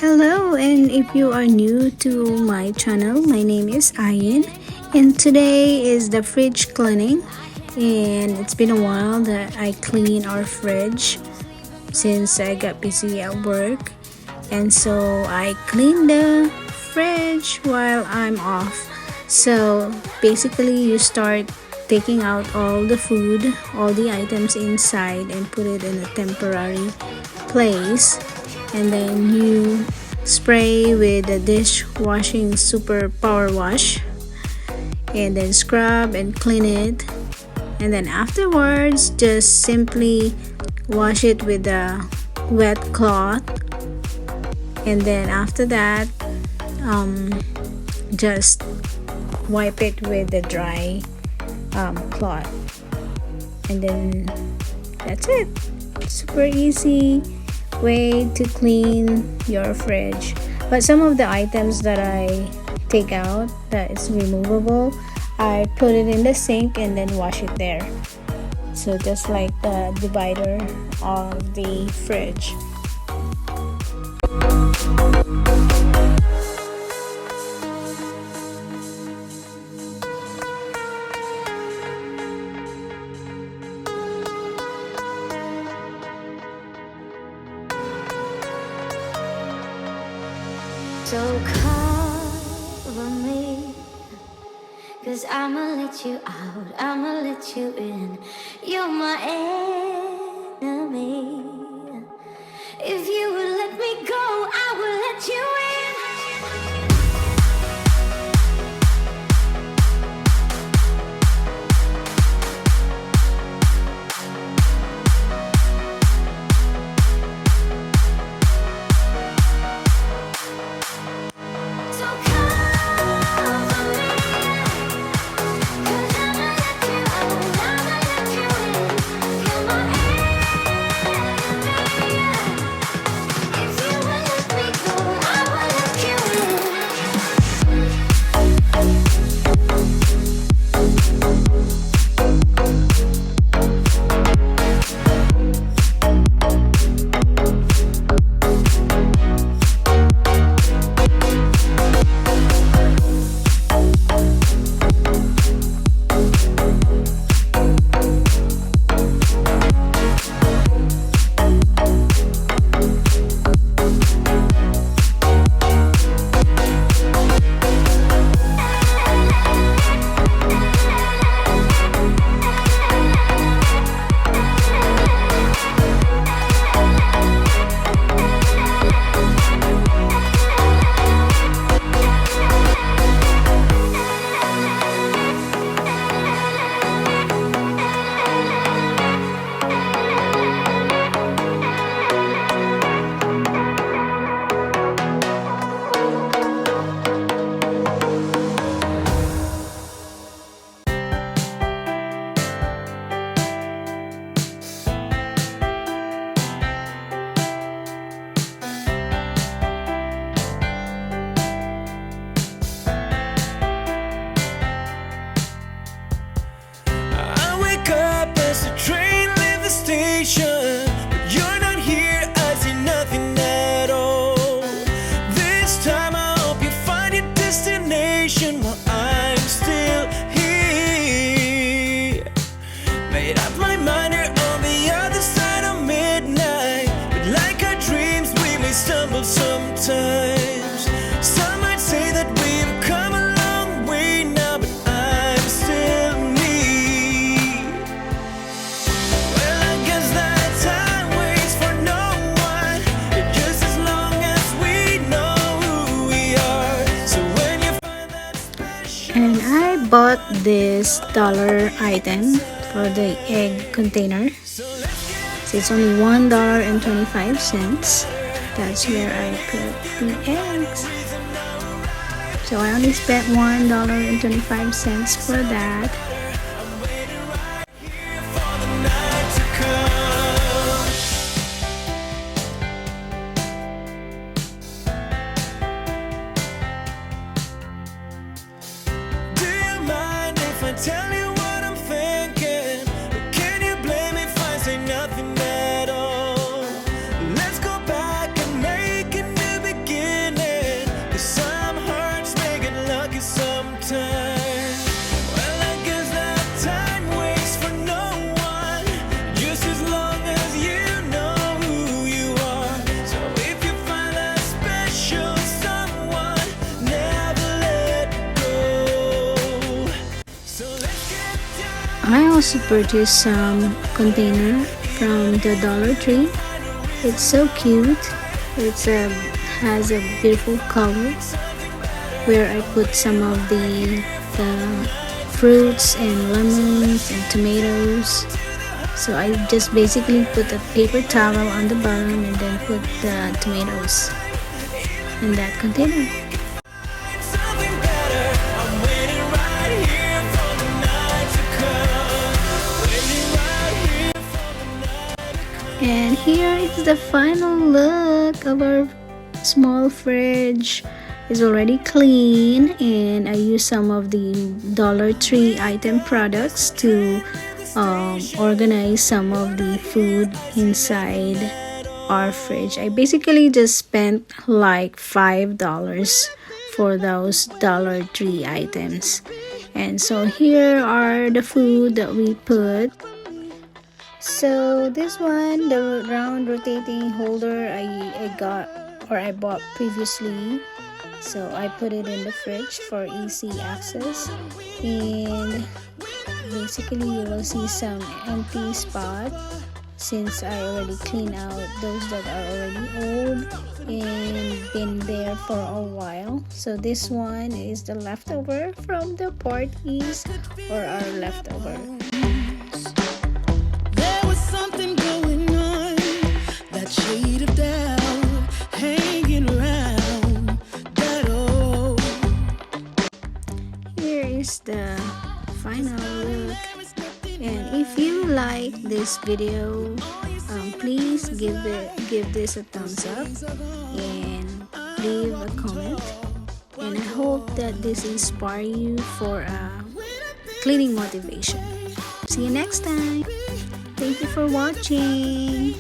Hello, and if you are new to my channel, my name is Ayen, and today is the fridge cleaning. And it's been a while that I clean our fridge since I got busy at work, and so I clean the fridge while I'm off. So basically, you start taking out all the food, all the items inside, and put it in a temporary place, and then you spray with the dishwashing super power wash, and then scrub and clean it, and then afterwards just simply wash it with a wet cloth, and then after that just wipe it with the dry cloth, and then that's it. Super easy way to clean your fridge. But some of the items that I take out that is removable, I put it in the sink and then wash it there. So just like the divider of the fridge. So cover me, 'cause I'ma let you out, I'ma let you in. You're my enemy. If you would let me go, I will let you in. But you're not here, I see nothing at all. This time I hope you find your destination while I'm still here. Made up my mind, you're on the other side of midnight, but like our dreams we may stumble sometimes. Some might say that we've come a long way now, but I'm still me. Well, I guess that time waits for no one, just as long as we know who we are. So when you find that special, And I bought this dollar item for the egg container. So it's only $1.25. That's where I put the eggs. So I only spent $1.25 for that. here for the night to come. Do you mind if I tell you what I'm thinking? Or can you blame me if I say nothing at all? Let's go back and make a new beginning. lucky sometimes. Well, I guess that time waits for no one, just as long as you know who you are. So if you find that special someone, never let go. So let's get down. I also purchased some container from the Dollar Tree. It's so cute. It's has a beautiful color where I put some of the fruits and lemons and tomatoes. So I just basically put a paper towel on the bottom and then put the tomatoes in that container. Something better. I'm waiting right here for the night to come. Waiting right here for the night. And here is the final look of our small fridge. It's already clean, and I use some of the Dollar Tree item products to organize some of the food inside our fridge. I basically just spent like $5 for those Dollar Tree items. And so here are the food that we put. So this one, the round rotating holder, I bought previously. So I put it in the fridge for easy access, and basically you will see some empty spot since I already cleaned out those that are already old and been there for a while. So this one is the leftover from the parties, or our leftover. There was something going on, that shade of doubt hanging around that old. Here is the final look, and if you like this video, please give this a thumbs up and leave a comment, and I hope that this inspires you for a cleaning motivation. See you next time. Thank you for watching.